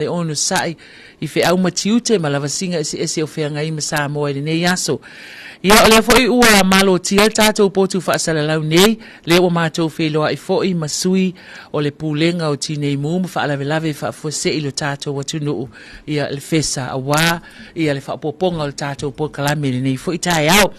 le ono sai I fe au matiute ma lava singa ese o fe ngai ma Samoa le nei aso ia ole foi ua malo tia tatou potu fa sala lau nei le o matou fe loa I foi masui o le pulenga o tinei mu fa ala velave fa fo se ilo tatou watu no ia le fesa awa ia le fa poponga o tatou po kalame le nei foi tai au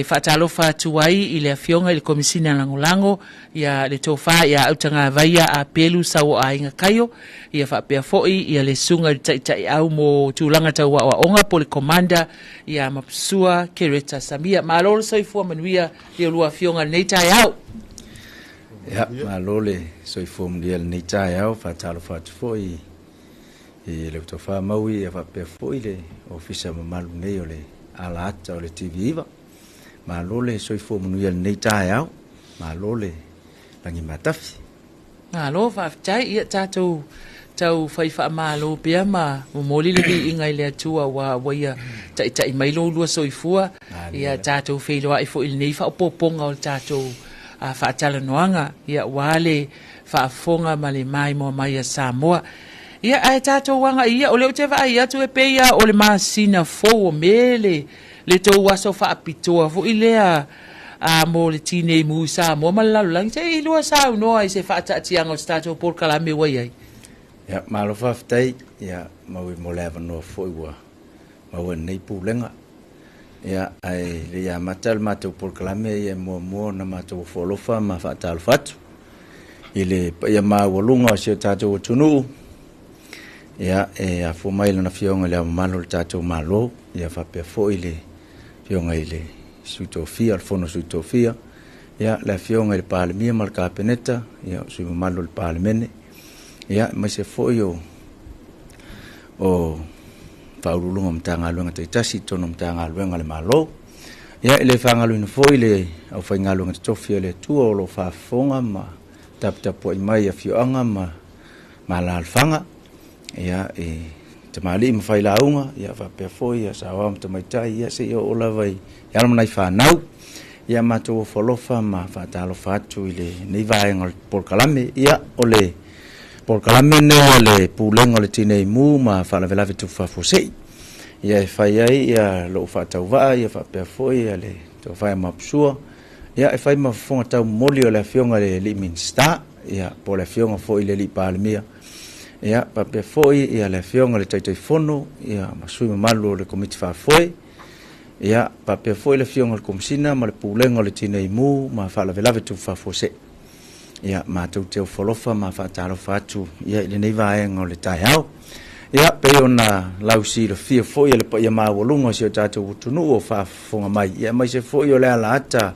fa talo fa tuai ile afionga ile komisina langolango ia le tofa ia utanga vaia a pelu sa o ainga kayo ia fa pe foi ia le sunga tai au mo tulanga tau wa onga pole commander ia mapsua kereta samia malolo soifua manuia ia lua afionga nei tai au ia malole soifua manuia nei tai au fa talo fa foi le tofa maui ia fa pe foi le ofisa mamalu nei ole ala ata ole TV iva malole soifua manuia nei tai au malole langi matafi malo fa tai ia tatou tau fai fa malo pia ma moli le ingai le tua wa ia tai mai lo lua soifua ia tatou fei loa I fo il nei fa poponga o tatou fa tala noanga ia wale fa fonga male mai mo mai Samoa ia ai tatou wanga ia o le te va ia tu e pe ia o le masina fo mele le to waso fa apitoa fo ilea a mo le tine mu Samoa malalu lang te I lua sa no ai se fa tatianga o tatou por kalame wa ia ya malo faftai ya maui moleva no foi wa nei pulenga ya ai le ya matal mato por clame ya mo na mato folofa ma fatal fatu ile ya ma wolunga se tato tunu ya a fo mai na fionga le malo tato malo ya fa pe fo ile fionga ile sutofia alfono sutofia ya la fionga il palmia mal capeneta ya su malo il palmene ia mai se foi o paululunga mtanga luenga taitasi tono mtanga luenga le malo ia ile fanga luina foi le au fainga luenga tofia le tuo lo fa fonga ma tap mai afioanga ma la alfanga ia te mali ma fai launga ia fa pe foi ia sa wa mta mai tai ia se o la vai ia ma nai fa nau ia ma to folofa ma fa talo fatu ile nei vai ngol por kalame ia ole por kalame le pulenga le tinei mu ma fa la vela tu fa fosei ia fai ai ia lo fa tau va ia fa pe foi ia le to fa ma psua ia fai ma fonga tau moli o le fionga le liminsta ia por le fionga foi le li palmia ia pa pe foi ia le fionga le tai fono ia ma sui malu le komiti fa foi ia pa pe foi le fionga le komsina ma le pulenga le tinei mu ma fa la vela tu fa fosei ia ma tu te folofa ma fa talo fatu ia le nei vai ngol tai hau ia pe ona lausi le fia foi le pa ia ma wolunga se tatu tunu o fa fonga mai ia mai se foi o le ala ata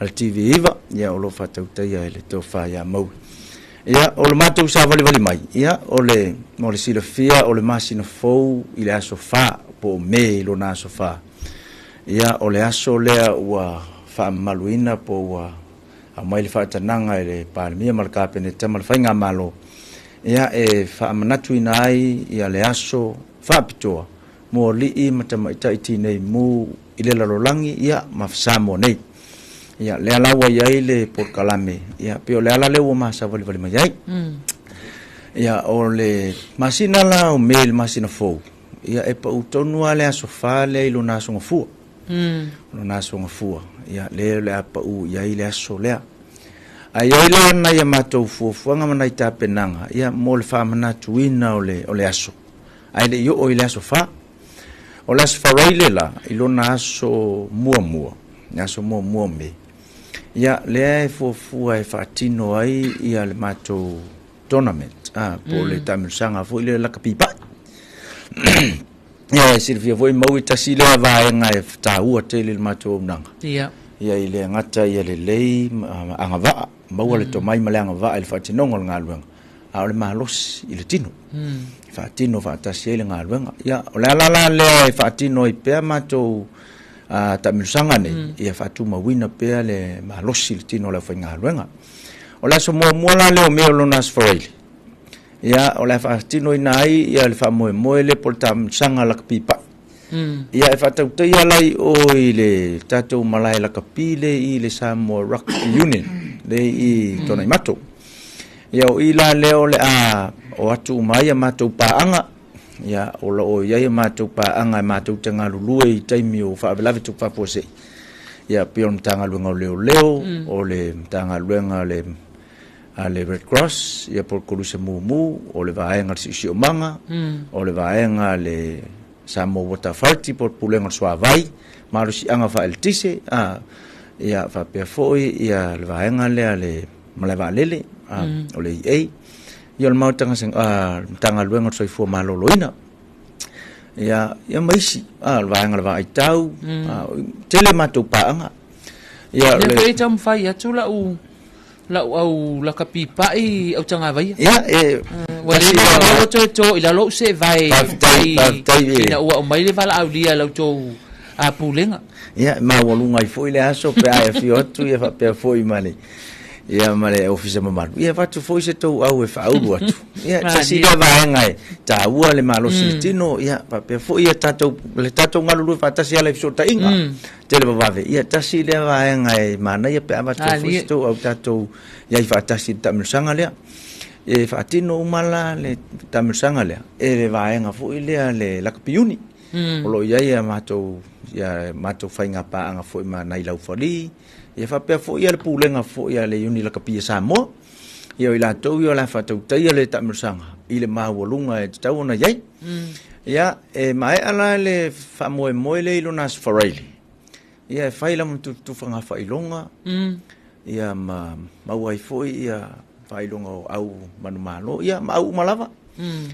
al TV iva ia o lo fa tu te ia le to fa ia mo ia o le matu sa vali mai ia o le mo le silo fia o le masina fou ile aso fa po me lo na so fa ia o le aso le wa fa maluina po wa a mai le fatananga le palmia mal kapene tamal fainga malo ia fa manatu inai ia le aso fa pitoa mo li I matama itaiti nei mu ile la lolangi ia mafsamo nei ia le ala wa ia ile por kalame ia pe le ala le o masa vali mai ai ia o le masina la o mail masina fo ia pa utonu ale aso fa le ilo na so fu lo na so fu ia le apa u ia ile aso le ai ile na ia matou fuanga mana ita penanga ia mol fa mana tuina ole aso ai le yo o ile aso fa o las faraile la ilo na aso mua na aso mua me ia le fu ai fatino ai ia le matou tournament po le tamil sanga fu ile la kapipa ia Silvia voi mau tasi le va nga ta u tele le matou nanga ia ile ngata ia le lei angava mau le to mai malanga va il fatinongo ngaluanga a le malos il tino fatino fa tasi le ngaluanga ia la le fatino I pe matou tamil sanga ne ia fatu mawina pe le malos il tino la fa ngaluanga ola so mo la le o me lo nas foil ia ola fatino inai ia le fa mo le portam sanga la pipa ia fa tau te ia lai o ile tatou malai la kapile I le Samoa Rugby Union le I tona mato ia o ila leo le o atu mai matou paanga ia o lo ia matou paanga matou tanga lulu I taimi o fa velave tu fa pose ia pion tanga luenga leo o le tanga luenga le Red Cross ia por koluse mumu o le vaenga si o manga o le vaenga le Samo Water Authority por pulenga soa vai maru si anga fa eltise ia fa pe foi ia le vaenga le maleva lele o le ia le mautanga sing tanga luenga soi fu maloloina ia maisi le vaenga le vai tau tele matu paanga ia le pe tam fai atu la au la kapipa au tanga vai ia wale lo to ila lo se vai ina o mai le vala au dia lo to a pulenga ia ma walunga I foi le aso pe ai fiotu ia fa pe foi male ia male ofisa mamalu ia fatu foi se to au e fa au atu ia tasi da vaenga ta ua le malo sitino ia pa pe foi ia tato le tato ngalu fa tasi ale fsota inga tele vave ia tasi le vaenga mana ia pe avatu foi to au tato ia fa tasi tamsanga le e fa tino mala le tamsanga le e le vaenga foi le la kapiuni lo ia mato fainga pa anga foi ma nai lau fali ia fa pe foi ia le pulenga foi ia le uni la kapia samo ia ila to ia la fa to ia le tamsanga ile ma wolunga e tau na yai ia e mai ala le fa moe le ilonas foraili ia fa ila tu fanga fa ilonga ia ma wai foi ia fa ilonga au manumalo ia ma au malava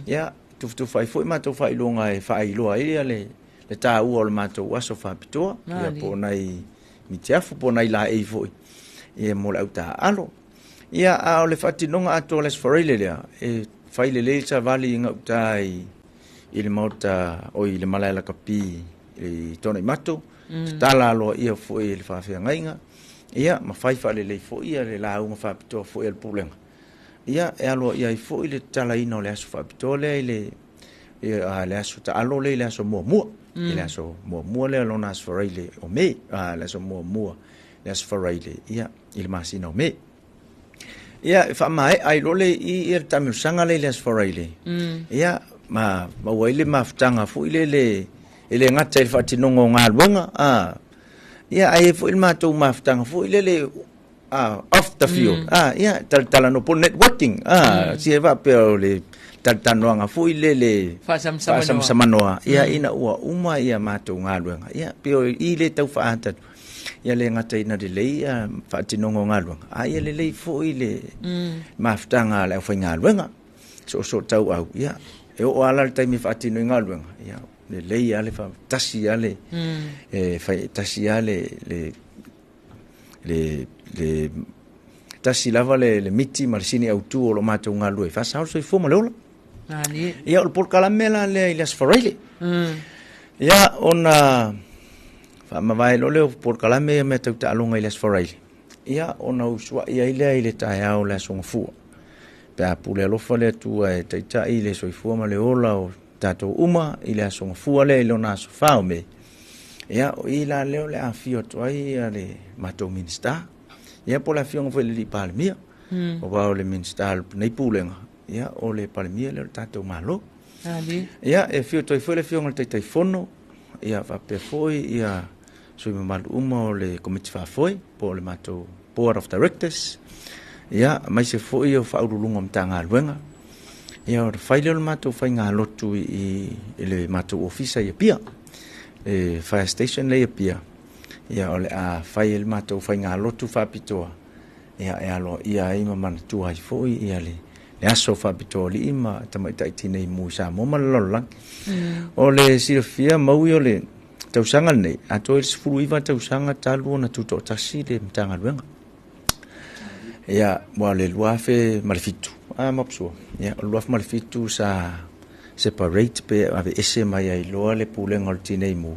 ia tu fai foi ma tu fai longa e fai loa ia le ta u o ma tu waso fa pitoa ia po nai mi tiafu po nai la e foi ia mo la uta alo ia a o le fatinonga ato les forile le e fai le sa vali nga utai il mota o il malala kapi e tona mato tala lo ia foi il fa fa ngainga ia ma fai fa le foi ia le la u fa pitoa foi el problema ia e alo ia I foi le tala ino le aso fapitole le le aso ta alo le aso mua le aso mua le lona aso farile o me le aso mua le aso farile ia il masino me ia fa mai ai lo le I tamu sanga le aso farile ia ma waile maftanga fu le ngata il fatinongo ngalwenga ia ai fu il mato maftanga fu le off the field ia tala no po networking si va pe le tano nga fu le fa sam noa ia ina uma ia mato ngaluenga ia pe ile tau fa ata ia le ngata ina de le fa tinongo ngaluenga ia le fu ile maftanga la fa ngaluenga so tau au ia e o ala tai mi fa tinongo ngaluenga ia le ia le fa tasi ale fa tasi ale le tasi lava le miti marsini autu o lo mato ngalu e fa sa so fo malola ia o por calamela le ilas forile ia ona fa ma vai lo le por calame me ta longa ilas forile ia ona uswa ia ile ta o la son fu pa pule lo fole tu e ta ile so fu ma le ola o tato uma ile son fu le lo na so fa me ia o ila leo le afio to ai le mato minsta ia po la fiong foi le palmia o va le minsta nei pulenga ia o le palmia le tato malo ia e fio to foi le fiong le tai fono ia va pe foi ia so me mal uma le committee fa foi po le mato board of directors ia mai se foi o fa ulunga mtanga luenga ia o fai le mato fai nga lotu I le mato officer ia pia fire station le pia ia ole a fai el mato fai nga lotu fa pitoa ia alo ia I man tu ai foi ia le aso fa pitoa li ima tama itaiti nei musa mo malollang ole sirfia mau yo le tausanga nei ato el fulu iva tausanga talu na tuto tasi le mtanga luenga ia mo le luafe malfitu mapso ia luafe malfitu sa separate pe ave ese mai ai loa le pulenga o tinei mu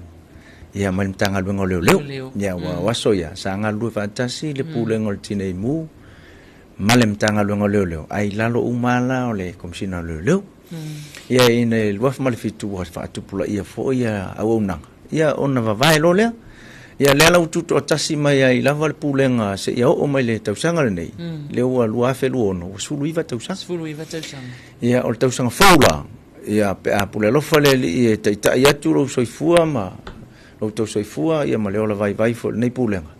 ia mai mtanga luenga leo ia wa soya sanga lu fantasi le pulenga o tinei mu male mtanga luenga leo ai lalo umala o le komsina leo ia ina luaf malfitu wa fa tu pula ia fo ia awona ia ona va vai lo le ia le lau tuto atasi mai ai lava le pulenga se ia o mai le tausanga le nei le ua lua felu ono sulu iva tausanga ia o le tausanga faula ia pe a pule lofa le i e taita ia tu lo soifua ma lo to soifua ia ma le ola vai vai fo nei pulenga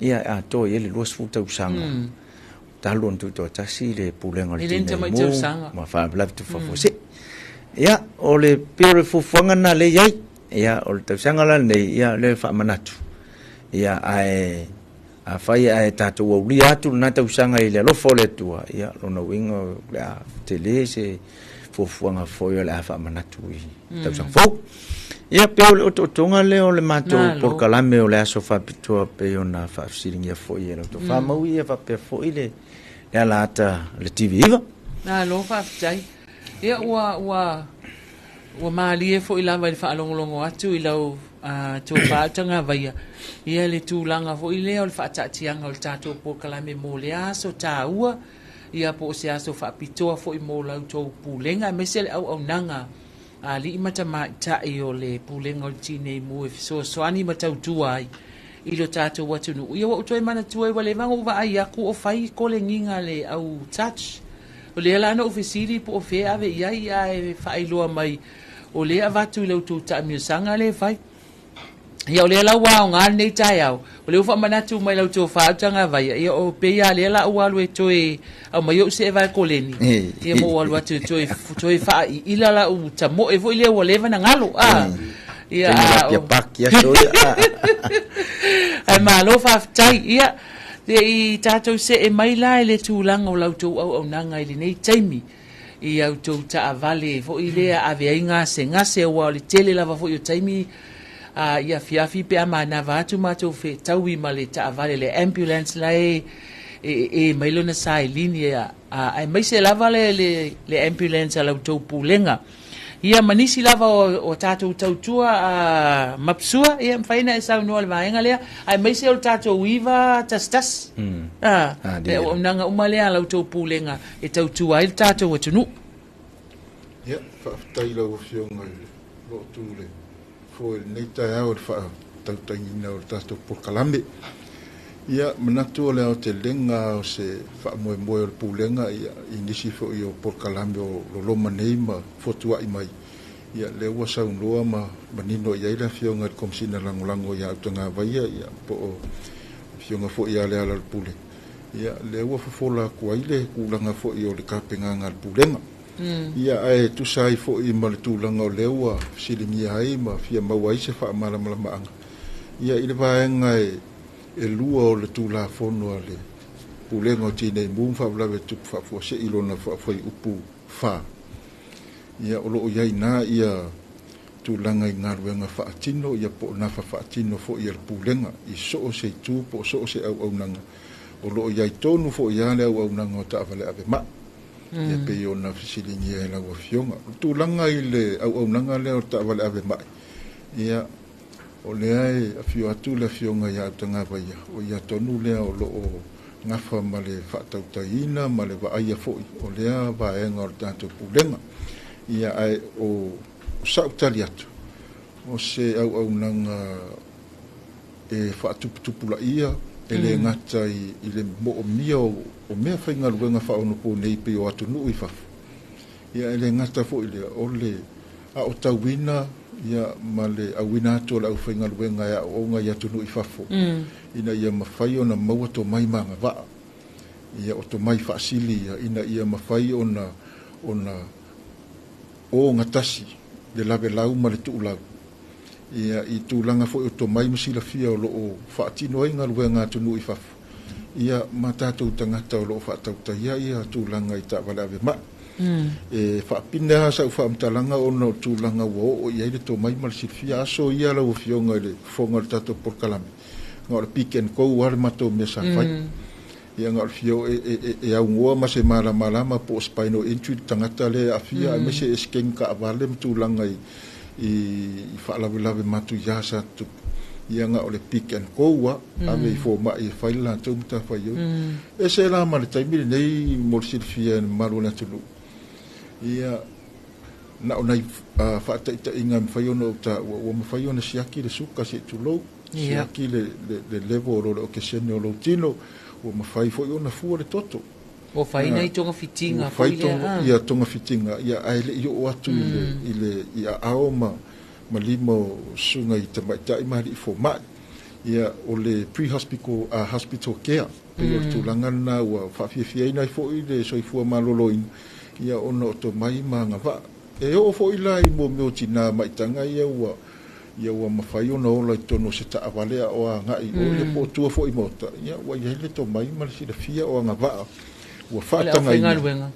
ia a to ia le lua sfu tausanga talo on tuto atasi le pulenga le nei ma fa bla tu fa se ia o le pere fu fanga na le ia ia o le tausanga la nei ia le fa manatu ia a fai ai tatou au lia atu na tausanga i le alofo le tua ia lona winga le a tele se fofuanga foi le afa manatu i tausanga fo ia pe o tonga le o le matou por kalame o le aso fa pitua pe ona fa siringia foi e to fa mau ia fa pe foi le ala ata le TV iva na lo fa tai ia wa mali e foi lava le fa longo atu i lau to pa tanga vai ia le tūlanga fo i leo le whaatatianga o le tātou po kalame mō le aso tā ua ia po se aso whaapitoa fo i mō lau tō pūlenga me se le au nanga li i mata mai tai o le pūlenga o le tine i mō e fisoa soani matau tua ai i lo tātou watunu ia wa utoi mana tua i wale vanga uwa ai aku o whai ko le nginga le au touch o le ala ana ofisiri po o whea ave iai e whailoa mai o le avatu i lau tō ta miosanga le whai ia o le la wa nga nei tai au o le ufa manatu mai lau to fa tanga vai ia o pe ia le la wa lu toi au mai o se vai koleni ia mo wa lu toi fa i la u ta mo e vo ile o le va na ngalo ia ya pak ya so ai ma lo fa tai ia i tato se e mai la le tu langa o lau to au nanga ile nei taimi ia to ta vale vo ile ave inga se ngase wa le tele lava vo yo taimi ia fiafi pe ama na vatu matou fe taui male ta vale le ambulance la e mailo na sai linia ai mai se lava le ambulance la to pulenga ia manisi lava o tatou tautua mapsua ia faina e sau no le vaenga le ai mai se o tatou wiva tastas le o nanga umale la to pulenga e tautua il tatou atunu ia fa taila o fionga lo tule foi nei tai au fa tautangina o tato por kalambe ia manatu le o te lenga o se fa moe o pulenga ia inisi fo i o por kalambe o loma nei ma fotua i mai ia le ua saunloa ma manino ia ila fionga komsina langolango ia utanga vaia ia po o fionga fo ia le ala pule ia le ua fofola kuaile kulanga fo i o le kapenga ngal pulenga ia ai tu sai fo i mal tu langa o leua silingi ai ma fia mawai se fa mala maanga ia ile vaenga e lua o le tu la fono ale pulenga tine mum fa blave tu fa fo se ilona fa foi upu fa ia o lo ia ina ia tu langa ngarwenga fa tino ia po na fa tino fo ia pulenga i so se tu po so se au nanga o lo ia tonu fo ia le au nanga ta vale ave ma ia pe ona fisilingi e la fionga tu langa ile au nanga le o ta vale ave mai ia o le ai a fio atu le fionga ia tanga vai o ia tonu le o lo ngafa male fa tautaina male va ai fo o le va enga o tanto pulenga ia ai o sautaliatu o se au nanga e fa tupula ia ele ngata i le mo mia o mea whainga ruenga wha ono po nei pe o atu nui whafu. Ia ele ngata fo ile o le a o tauina ia ma le awina atu o le au whainga ruenga ia o nga i atu nui whafu. Ina ia mawhai o na maua to mai manga waa. Ia o to mai whaasili ia ina ia mawhai o na o ngatasi le lawe lau ma le tuu lau. Ia i tūlanga fo o to mai masila fia o loo whaatino ai ngā ruenga atu nui whafu. Ia matatou tangata o loo whaatauta ia tūlanga i ta wale ave ma. E whaapinea sa u whaamtalanga o no tūlanga o ia ile to mai malisi fia aso ia lau fionga ile fonga le tato por kalame. Ngā ora piken kou wale mato mea sa whai. Ia ngā ora fio e au ngoa ma se malama po spino entry tangata le a fia a mese eskeng ka avale tūlanga i whaalawe matu ia sa tu. Ia nga o le pick and go ave fo ma i faila tu mta fa yo e se la ma le taimi nei mo silfia maru na tulu ia na ona fa ta inga fa yo no ta o ma fa yo na siaki le suka se tulo Ia. ki le level o ke sene o lo tino o mafai fo ona fu le toto O fai nei tonga fitinga fai foi tonga ia tonga fitinga ia ai le yo atu ile ia aoma malimo sunga i te mai tai mari fo mai ia o le pre-hospital hospital care o tulanga na ua whawhiawhia ina i fo i le soifua maloloin ia ona o to mai ma ngava e o fo i la i mo meo tina maitanga ia ua mawhai ona ola i tono se ta avalea o a ngai o le po tua fo i mota ia ua i hele to mai ma le sida fia o a ngava ua whaatanga ina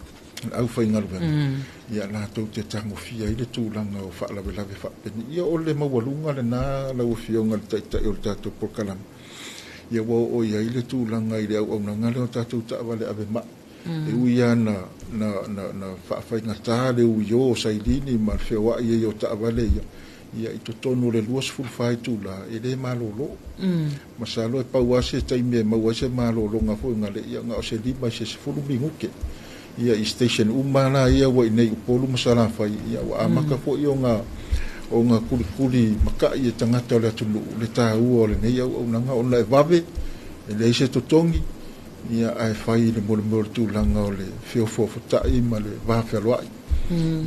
au whaingaruenga ia nā tau te tango fia i le tūlanga o whaalawe whapeni ia o le mawalunga le nā lau fionga le taitai o le tātou porkalam ia wau o ia i le tūlanga i le au nanga le o tātou taawale ave ma e ui ana na whaafai ngata le ui o sailini ma whiawa ia i o taawale ia i to tonu le luas fulfai tūla e le malolo masalo e pauase taimea mauase malolo ngā fōinga le ia ngā o se lima se fulu minguke ia i station umana ia wa nei upolu masala fai ia wa amaka fo i o nga kuli maka i tangata le tulu le tau o le nei au nanga ona e vave e le se totongi ia ai fai le mol tu langa o le fio fo ta i ma le va fe lo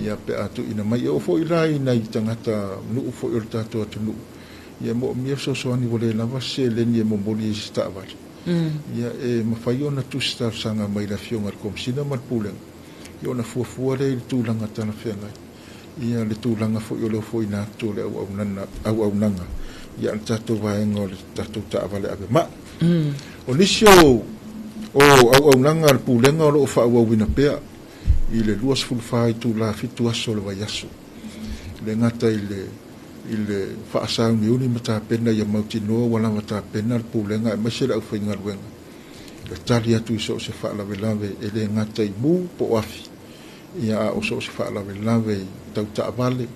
ia pe atu ina mai o fo i lai nei tangata nu fo i ta to tulu ia mo mi so ani vole lava se le ni mo moli sta va ia e mawhai ona tusta sanga mai la fionga komsina mal pulen ia ona fuafua le tūlanga tana whengai ia le tūlanga fo i o leo fo i nā tō le au nanga ia le tatou vaenga o le tatou taawale ave ma o nisi o au nanga le pulenga o loo whaauawina pea i le luas fulfai tūla fitu aso le vai aso le ngata i le whaasau ni uni mata pena ia mautinoa wala mata pena le pulenga e maise le au whaingaruenga le tali atu i so se whaalawe e le ngata i mu po afi ia o so se whaalawe i tau taawale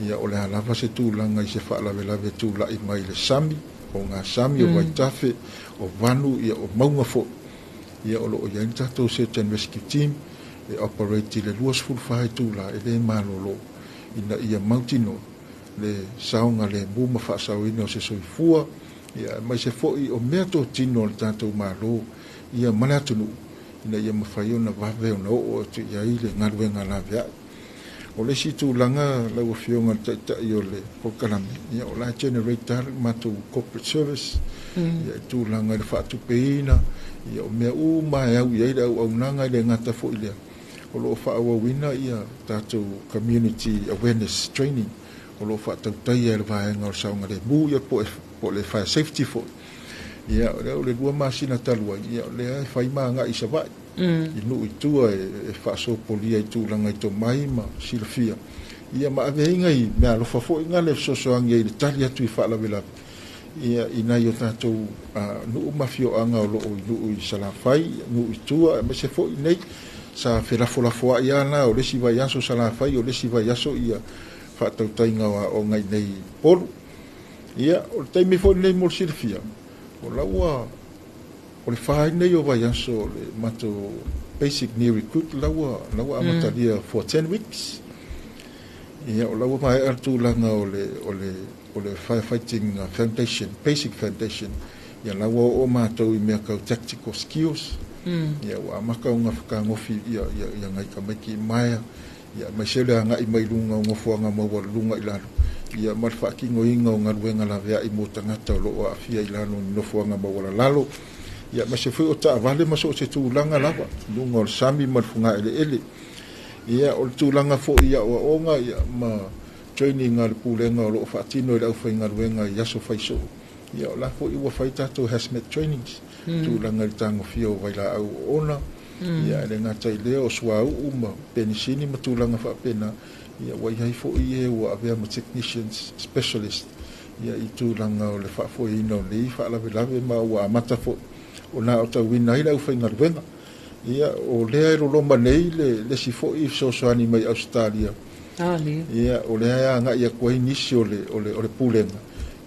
ia o le halawa se tūlanga i se whaalawe tūla i mai le sami o ngā sami o waitafe o vanu ia o maunga fo ia o loo iani tatou search and rescue team e operate le luas fulfai tūla e le malolo ina ia mautinoa le saunga le muma whaasauina o se soifua ia mai se fo'i o mea tō tino le tātou mālo ia mana atunu ina ia mawhai ona wawe ona o tu ia i le ngaruenga la vea o le si tūlanga lau o fionga taitai o le pokalami ia o la generator mātou corporate service ia tūlanga le whaatupeina ia o mea mai au ia i le au nanga i le ngata fo'i lea o lo whaawawina ia tātou community awareness training o lo fa tautai e le vaenga o saunga le bu ia po le fire safety fo ia o le dua masina talua ia le ai fai manga i savai i nu i tua e fa so polia i tūlanga i to mai ma silafia ia ma aveinga i mea lo fa fo inga le sosoangi i le tali atu i fa la vela ia ina i o tātou nu mafio anga o lo o nu i salafai nu i tua ma se fo i nei sa felafo ia na o le si vai aso salafai o le si vai aso ia tau tainga o ngai nei polu ia o taimi fo nei mo silfia o laua o le fai nei o vai aso le mato basic near recruit laua amatalia for 10 weeks ia o laua mai artu langa o le firefighting foundation basic foundation ia laua o mato i mea kau tactical skills ia o amaka unga whakangofi ia ngai kamaiki maia ia mai sele anga i mai lunga o ngofuanga maua lunga ilano ia marfaki ngoinga o ngaruenga la vea i mo tangata o loo afia ilano i nofuanga maua lalo ia mai se fui o ta vale maso se tūlanga lava lunga o sami marfunga ele ia o tūlanga fo ia o onga ia ma training al pulenga o loo fatino i lau fai ngaruenga i aso faiso ia o la fo i ua fai tato hazmat trainings tūlanga i tango fia o vaila au ona ia le ngata i leo sua uma penisini matulanga fa pena ia wai hai fo i e wa avea ma technicians specialist ia i tūlanga o le fa fo i no le fa lave ma wa mata fo o na o tau wina i lau fai ngaruenga ia o le aero lomba nei le si fo i soani mai Australia ia o le aia nga ia kua inisi o le pulenga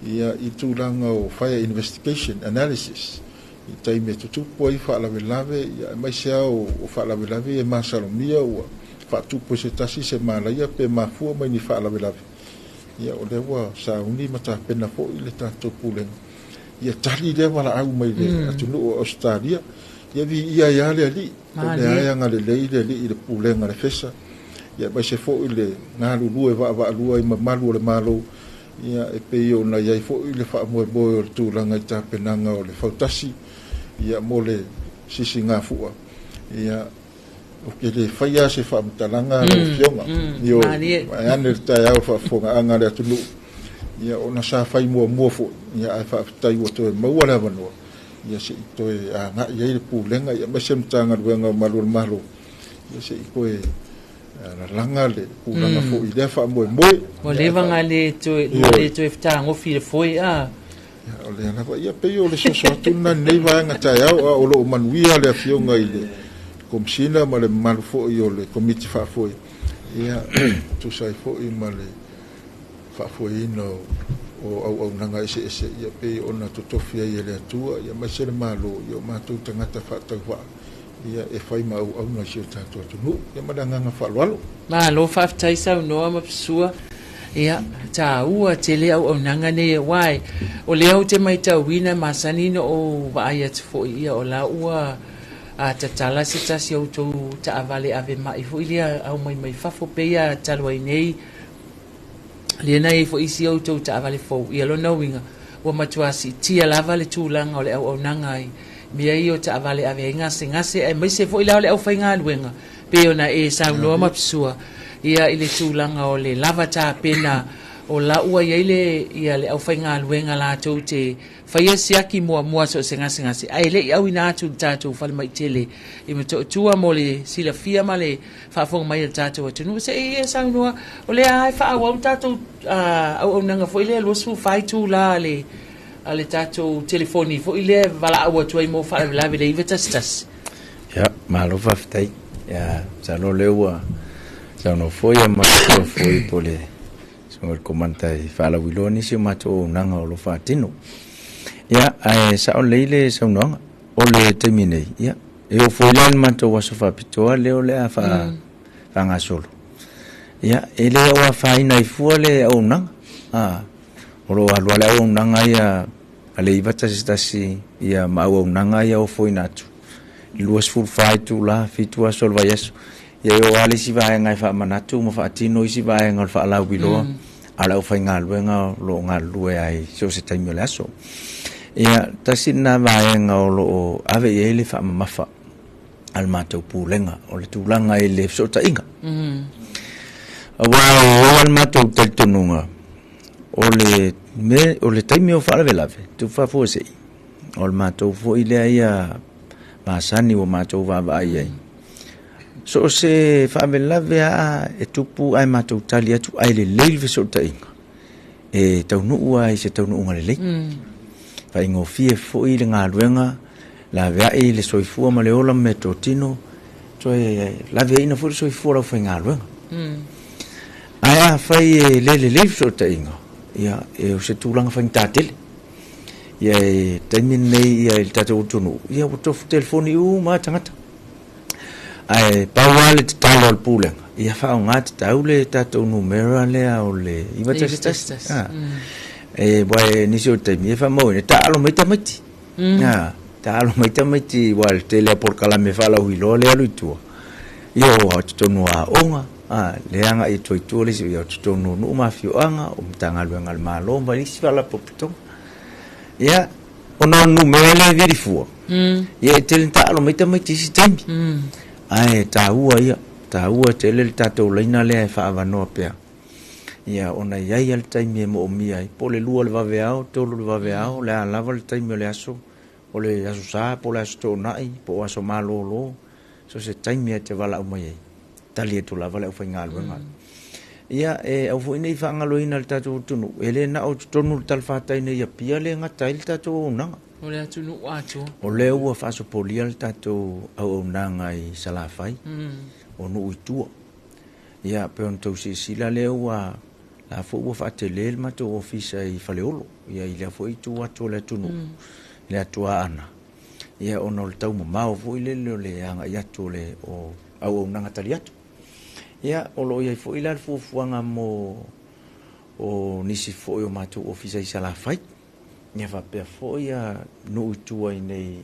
ia i tūlanga o fire investigation analysis i taime tutupu ai whaalawelawe ia mai sea o whaalawelawe e masalomia ua whaatupu se tasi se malaia pe mafua mai ni whaalawelawe ia o le wa sa uni mata pena fo ile tatou pulenga ia tali le wala au mai le atunu o Australia ia vi ia ia le ali le aya nga le le pulenga le fesa ia ba se fo ile nga lulu e va lua i malu le malo ia e pe o na ia fo ile fa mo bo tu langa ta penanga o le fautasi ia mo le sisi nga fua ia o ke le faia se fa mtalanga o fionga io ane ta ia fa fonga anga le atunu ia ona sa fai mo fo ia fa tai o to mo wala vano ia se to a nga ia le pulenga ia ba se mtanga luenga malo ia se ko e na langa le pulanga fo ile fa mo o le vanga le to fta ngo fi foi a o le na ia pe yo le so tuna nei va nga ta ia o lo manuia le fionga ile komsina ma le mal fo yo le komiti fa foi ia tu sai fo i ma le fa foi no o nanga ese ia pe ona to tofia ia le atua ia ma se le malo yo ma tu tangata fa ta wa ia e fai ma au na se tatou tunu ia madanga nga fa lo ma lo fa taisa no ma psua ia ta ua tele au nanga ne wai o le au te mai ta wina masanino o va ia fo ia o la ua a tatala se tasi au to ta avale ave mai fo ia au mai fa fo pe ia talwai nei le nei fo isi au to ta avale fo ia lo no winga o matuasi tia lava le tulanga o le au nanga ai mia io ta avale ave ngase ai mai se fo ila le au fainga luenga pe ona e sa no ma psua ia ile tulanga o le lava ta pena o la ua ia le au fainga luenga la to te faia siaki mua so se ngase ai le au ina tu tatu fal mai tele i me to tua mo le sila fia male fa fo mai tatu tu no se e sa no o le ai fa au tatu au nanga fo ile lo su fai tu la le ale tatu telefoni fo ile vala au tu ai mo fa la ve le vetastas ya malo fa ftai ya sa lo lewa sa no foi ma foi pole so el comentai fa la wiloni si ma to nanga lo fa tino ya sa o leile sa no o le termine ya e o foi lan ma to waso fa pito le o le fa nga solo ya ele o fa ina i fu le o nanga o lo le o nanga ya ale ivata stasi ya ma o nanga ya o foi natu luas full fight tu la fitu asol va yeso ya yo ali si va nga fa manatu mo fa tino si va nga fa la bilo ala o fa nga lo nga lu ai so se taimi le aso ia tasina va nga lo ave ele fa mafa al mato pulenga o le tulanga ele so ta inga wa al mato teltununga o le taimi o fa la tu fa fo se o al mato fo ile ia masani o mato va ai so se fa lave a e tupu ai mato talia tu ai le leve so ta inga e tau nu ai se tau nu ngale fa ingo fie fo i nga luenga la vea i le soifua ma le ola me totino so la vea ina fo soifua la fa nga luenga ai fai le so ta inga ia e o se tulanga fa ntatele ia tamin nei ia il tato tunu ia o tof telefoni u ma tangata ai pawale talo al pule ia fa ngat taule tato numero le au le iba testas e boy ni so te mi fa mo ne talo mai tamati talo mai tamati wal tele por kala me fa la wilo le alu tu io o tonu a onga le anga i tu le io tonu no ma fio anga o tanga lu ngal malo ba ni fa la popito ia ona numero le verifu ia tele talo mai tamati si tembi ai taua tele tato leina le fa avano pe ia ona ia al taimi mo mia i pole lua le vaveao tolu le vaveao le lava le taimi le aso o le aso sa po le aso nai po aso malolo so se taimi te vala mai tali tu lava le fa ngalo ngal ia e au foi nei fa ngalo ina le tato tunu ele na o tonu tal fa tai nei ia pia le ngata il tato nanga o le atu nu atu o le ua fa so polial tato au nanga i sala fai o no utua ia pe on to sila le ua la fo ua fa tele ma to ofisa i faleolo ia i le fo i tu atu le tunu le atu ana ia ono le tau ma fo ile le anga ia to le o au nanga taliatu ia o lo ia fo ila fu fuanga mo o nisi foi o matu ofisa i sala fai ia fa pe foi a no tua nei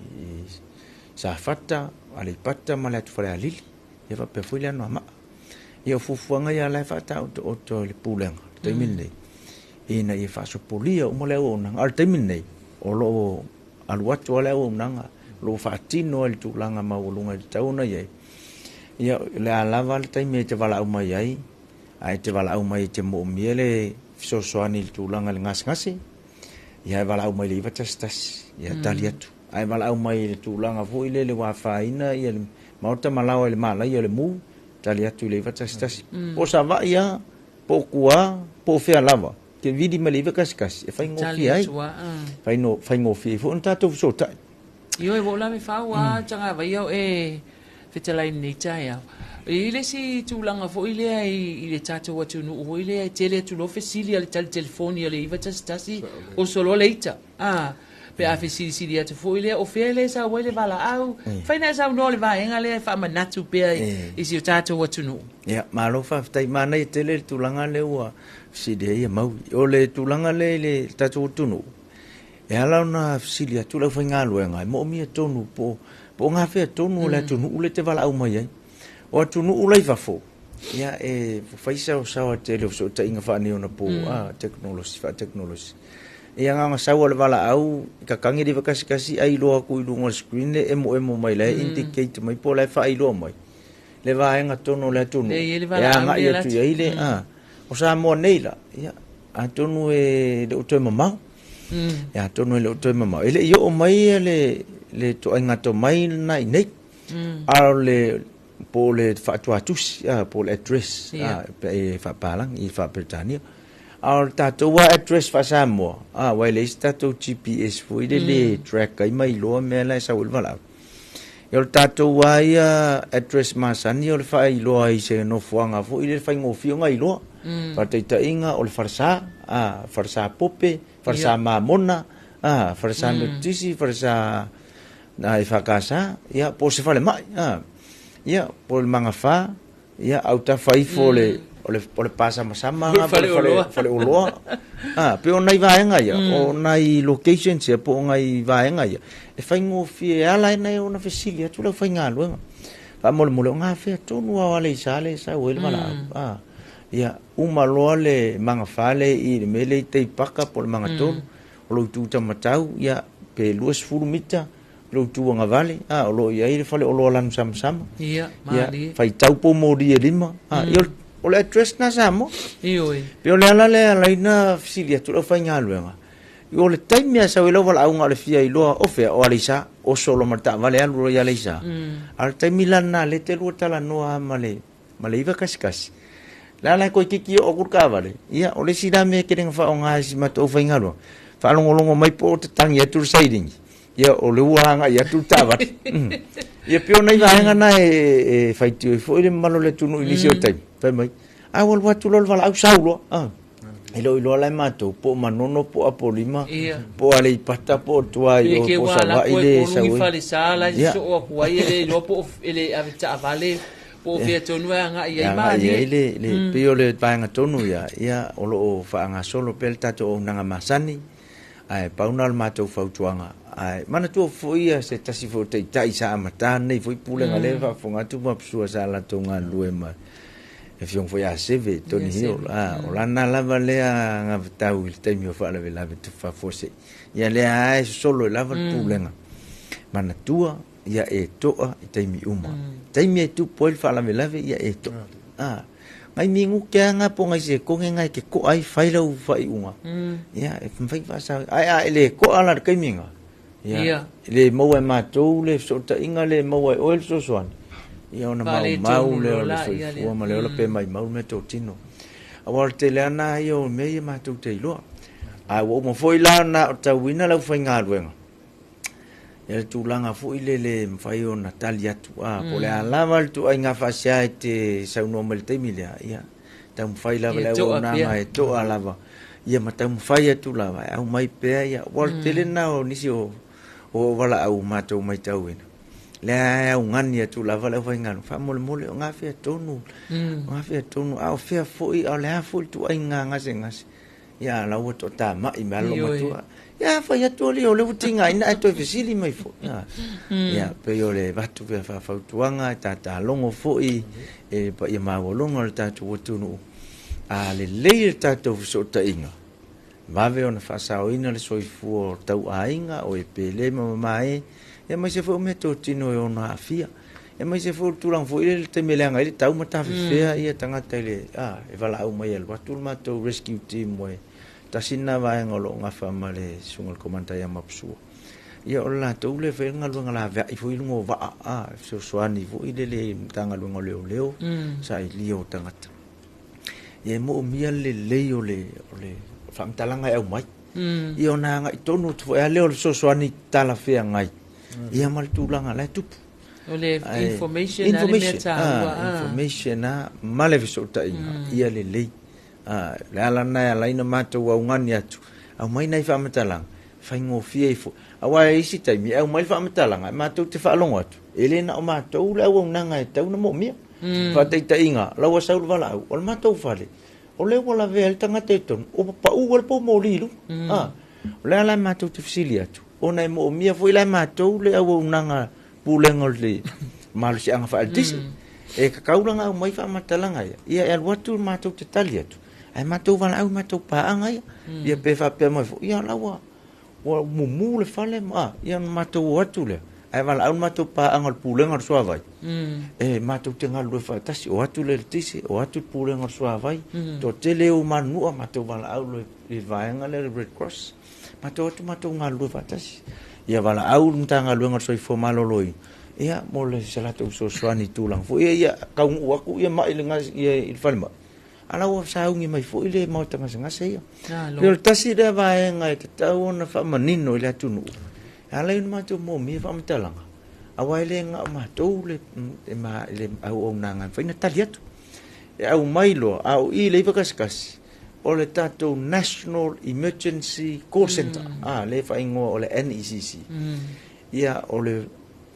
sa fata ale pata mala tu fale alili ia fa pe foi la no ma ia fufuanga ia la fata o to le pulenga te minne ina ia fa so polia o mole o na al te minne o lo al watu ale o nanga lo fa tino el tu langa ma ulunga tauna ia ia la lava le taimi te vala o mai ai ai te vala o mai te mo miele so soani tu langa le ngasi ia vala o mai le vatastas ia taliatu ai vala o mai tu langa vo ile le wa faina ia mauta malao le mala ia le mu taliatu le vatastas po sa va ia po kua po fe lava ke vidi mali vakaskas e fai ngofi ai fai ngofi fo nta to so ta io e vola me fa wa changa va io e fetela ni chaya ile si tu langa fo ile ai ile tato watu no ile ai tele tu lo fesili al telefoni ile iva tasi o solo leita pe a fesili si dia tu fo ile o fele sa wele vala au fa ina sa no le va engale fa manatu pe is your tato watu no ya malo fa tai mana tele tu langa le wa si dia mau o le tu langa le tato watu no e ala na fesili tu la fa ngalo nga mo mi tonu po nga fe tonu le tu no le te vala au mai o tu nu ulai va fo ya e faisa o sawa tele so ta inga fa ni ona po technology e nga sawa le vala au ka kangi di vakasi ai lo aku i lunga screen le emo mai le indicate mai po le fa i lo mai le va nga tonu le tonu ya nga ia tu ia ile o sa mo neila ya a tonu e le o mama ya tonu le o mama ele yo mai le to nga to mai nei a le po le fatuatus po le address pe fa palang I fa Britania al tato wa address fa samo wa le stato GPS foi le track ai mai lo me la sa ulvala el tato wa address masani o fa I lo ai se no fuanga foi le fa ngofio ngai lo fa te inga o le farsa pope farsa mamona farsa notisi farsa na fa casa ya po se fa le mai ia por manga fa ia auta fai fole ole pasa masama fale ulo pe onai vaenga ia onai location se po ngai vaenga ia e fai ngo fi ala na ona fesilia tu la fai ngalo fa mol nga fe tu no wale sale sa wel mala ia uma loale manga fale I le mele te paka por manga to lo tu tamatau ia pe luas fulumita lo tu nga vale o lo ia ile fale o lo lan sam ia mali fai tau po mori lima io o le address na samo io pe o le ala ina fisilia tu lo fai ngalo nga io le taimi sa welo wala unga le fia I lo o fe o alisa o solo marta vale alu ya leisa al taimi lana le te lo tala no male iva kaskas la ko kiki o kurka vale ia o le sida me kering fa onga si mato fai ngalo fa longo mai po tang ya tur siding ia o le uanga ia tu tava ia pio nei vaenga na e fai tio foi le malo le tunu inisio tai fai mai a wal watu lo vala au saulo ilo la mato po manono po apolima po ale pata po tua I o po sava ile sa ui fale sala so o kuai ele lo po ele avita vale po fe tonu nga ia mali le pio le vaenga tonu ia o lo fa nga solo pel tato o nanga masani ai paunal mato fautuanga ai mana tu foi se tasi fo te tai sa mata nei foi pule nga leva fonga tu ma psua sa la tonga luema e fiong foi a seve toni hio o la na lava le nga tau il te mio fa la vela tu fa forse ia le ai solo lava pule nga mana tua ia e toa I te mi uma te mi tu poi fa la vela ia e to ngai mingu kia nga po ngai se ko ngai ke ko ai fai lau fai unga ia e fai fa sa ai le ko ala kai minga ia le mau ma to le so ta inga le mau oil so soan ia ona mau le le fo ma le pe mai mau me to tino awal te le ana io me ma to te lo a wo mo foi la na ta wina la fai nga luenga ia tu langa fo ile le fai o Natalia tu po le lava tu ai nga fa sia te sa no mal te milia ia ta fai la le o na mai to lava ia ma ta fai tu lava au mai pe ia wal te le na o nisi o wala au mato mai tau ina le au ngani tu lava le vai ngano fa mole mole o ngafia tonu au fea foi au le foi tu ai ngase ngase ya la o to ta ma I malo ma tu ya fa ya tu le o le tinga ina to fisili mai fo ya pe yo le batu pe fa tuanga ta longo foi e pa ia ma longo ta tu tu no a le ta to so ta inga vave ona fa sa ina le soifu tau ainga o e pele mai e mai se fo me to tino o na afia e mai se fo tulang fo ile te melanga ile tau mata fea ia tanga tele e vala au mai el watu mato rescue team mo ta sinna va ngolo nga fama le sungol komanta ya mapsu ia ola to le fe ngalo ngala va i fo ilungo va so swani fo ile le tanga lu ngolo leo sa ilio tanga ia mo mia le leo le fam talanga au mai ia ona nga tonu fo ya leo so swani tala fea ngai ia mal tulanga la tupu ole information na male visota ia le la la na la ina mata wa ngani atu au mai nai fa matalang fa ngofia ifo awa isi taimi au mai fa matalang mata te fa longo atu elena o mata u la wa nanga e tau na mo mia fa te inga la wa saul vala o mata u fale o le wala ve tanga te ton o pa u wal po mo lilu la mata te fisili atu ona mo mia foi la matou le au nanga pulengol le mal si anga fa altis e ka kaulanga mai fa matalanga ia el watu matou te taliatu ai matou vala au matou pa anga ia pe fa pe mai ia la wa mumu le fale ma ia matou watu le ai vala au matou pa anga pulengol so vai e matou te ngalu fa tasi o watu le tisi o watu pulengol so vai to tele o manu matou vala au le vaenga le Red Cross mato ngalu fatas ia vala au mtanga luenga soi fo maloloi ia mole salato so swani tulang fo ia kaung aku ia mai lenga ia ilfalma ala wa saungi mai fo ile mau tanga ngase ia le tasi de vai ngai te tau na fa manino ile tunu ala in mato mo mi fa mtalanga awai le nga mato le ma le au nanga fa ina taliatu au mailo au ile vakaskas o le tatou National Emergency Call Center le fa ingo o le NECC ia o le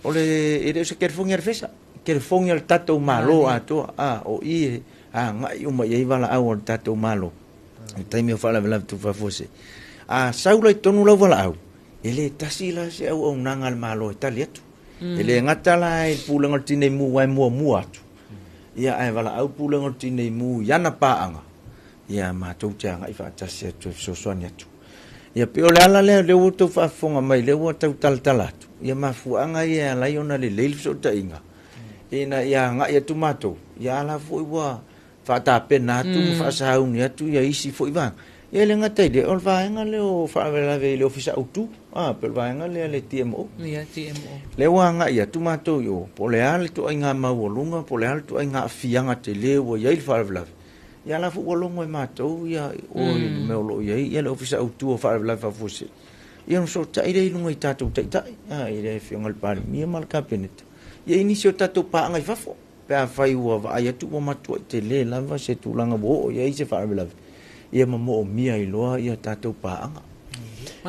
ere se kerfongia fesa kerfongia tatou malo ato o i ngai uma ia vala au o tatou malo taimi o fala vela tu fa fose saula tonu la vala au ele tasila se au nanga al malo italiatu ele ngatala e pulangol tine mu wai mu atu ia ai vala au pulangol tine mu yana paanga ia matou tanga I fa tasi atu so soani atu ia pe ole ala le o to fa fonga mai le o tau tal atu ia mafuanga ia la iona le leil so tainga ina ia nga ia tu matou ia la foi wa fa ta pena tu fa sa uni atu ia isi foi va ia le nga tai de ol va nga le o fa la ve le ofisa utu pe va nga le TMO ia TMO le wa nga ia tu matou yo po le al tu nga ma wolunga po le al tu nga fianga te le o ia il fa la ia la fu longo e matou ia o me lo ia le ofisa utu o fa la fa fosse ia no so tai le lungo I tatou tai ile fiongal pali mi mal cabinet ia inicio tatou pa ngai fa fo pe a fai ua va ia tu o matua te le lava se tu langa bo ia I se fa la ia mo mia I loa ia tatou pa anga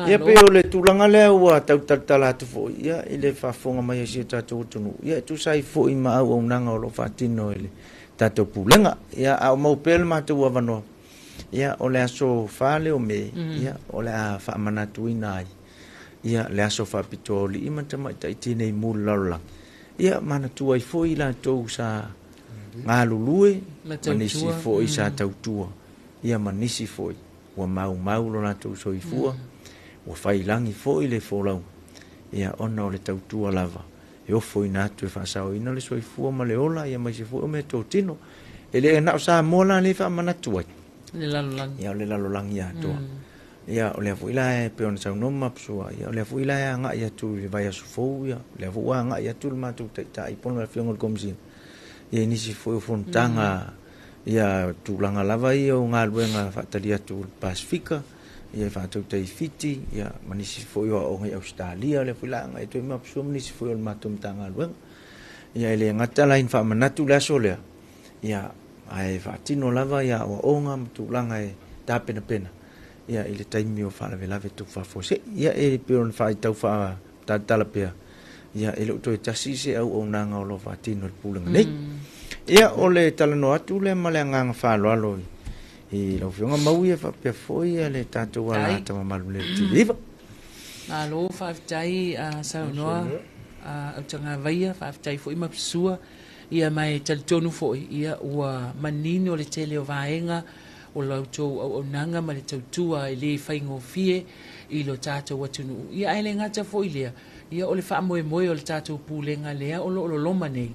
ia pe o le tu langa le ua tau tala tu fo ia ile fa fonga mai se tatou tunu ia tu sai fo I ma o nanga o lo fatino ile tatou pulenga ia au mau pel matou avano ia o le aso fale o me ia o le a fa manatuina ai ia le aso fa pitoli I mata tai tine mulala ia mana tu ai foi la tou sa ngalului manisi foi sa tautua ia manisi foi wa mau lo la tou soifua wa fai langi foi le folau ia ona o le tautua lava e foi na tu fa sa ina le soifua ma le ola ia mai se foi me totino ele na sa mola le fa manatu le lalolang ia le lalolang ia to ia o le foi la pe on sa no mapsua ia o le foi la nga ia tu le vai su fo ia le vo nga ia tu ma tu tai pon la fiong el komsin ia ni si foi fontanga ia tu langa lava ia o nga luenga fa talia tu Pasifika ia fa tu tai fiti ia manisi foi o ngai Australia le foi la nga tu mapsua ni si foi o matum tanga luenga ia le ngata lain fa manatu la solea ia ai fa tino lava ia o onga tu langa e ta pena pena ia ile taimi o fa la tu fa fose ia e pe on fa tau fa ta la pe ia e lo to tasi se au nanga o lo fatino le pulenga nei ia o le talano atu le male nganga falo alo i lo fionga mau ia fa pe foi le tatou ala ta malu le tiviva alo faafetai saunoa au tanga vaia faafetai foʻi mapesua ia mai talitonu foʻi ia ua manini o le tele o vaega o lautou auaunaga ma le tautua e lē faigofie i lo tatou atunuu ia ae le gata foʻi lea ia o le faamoemoe o le tatou pulega lea o loo loloma nei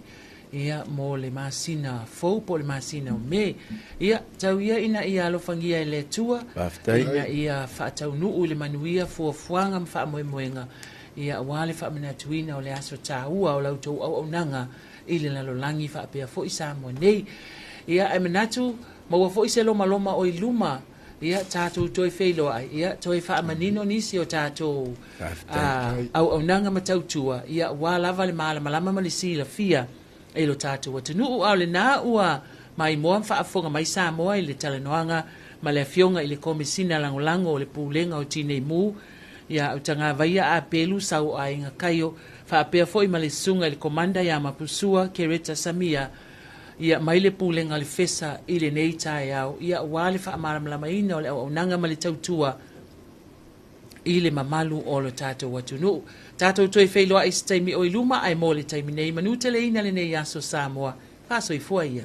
ia mo le masina fou po le masina o me ia tau ia ina ia alofagia e le atua ina ia faataunuu i le manuia fuafuaga ma faamoemoega ia ua le faamanatuina o le aso tāua o lautou auaunaga i le lalolagi faapea foʻi sa moa nei ia e manatu maua foʻi se lomaloma o i luma ia tatou toe feiloa ai ia toe faamanino nisi o tatou auaunaga ma tautua ia ua lava le malamalama ma le silafia e lo tatou atunuu ao lenā ua mai moa faafoga mai sa moa i le talanoaga ma le afioga i le komisina lagolago o le pulega o tinei mu ia au tagavaia apelu sau aiga kaio faapea foʻi ma le susuga i le komanda ia mapusua kereta samia ia mai le pulega le fesa i lenei taeao ia ua le faamalamalamaina o le auaunaga ma le tautua i le mamalu o lo tatou atunuu tatou toe feiloaʻi se taimi o i luma ae mo le taimi nei manuteleina lenei aso Samoa fasoifua ia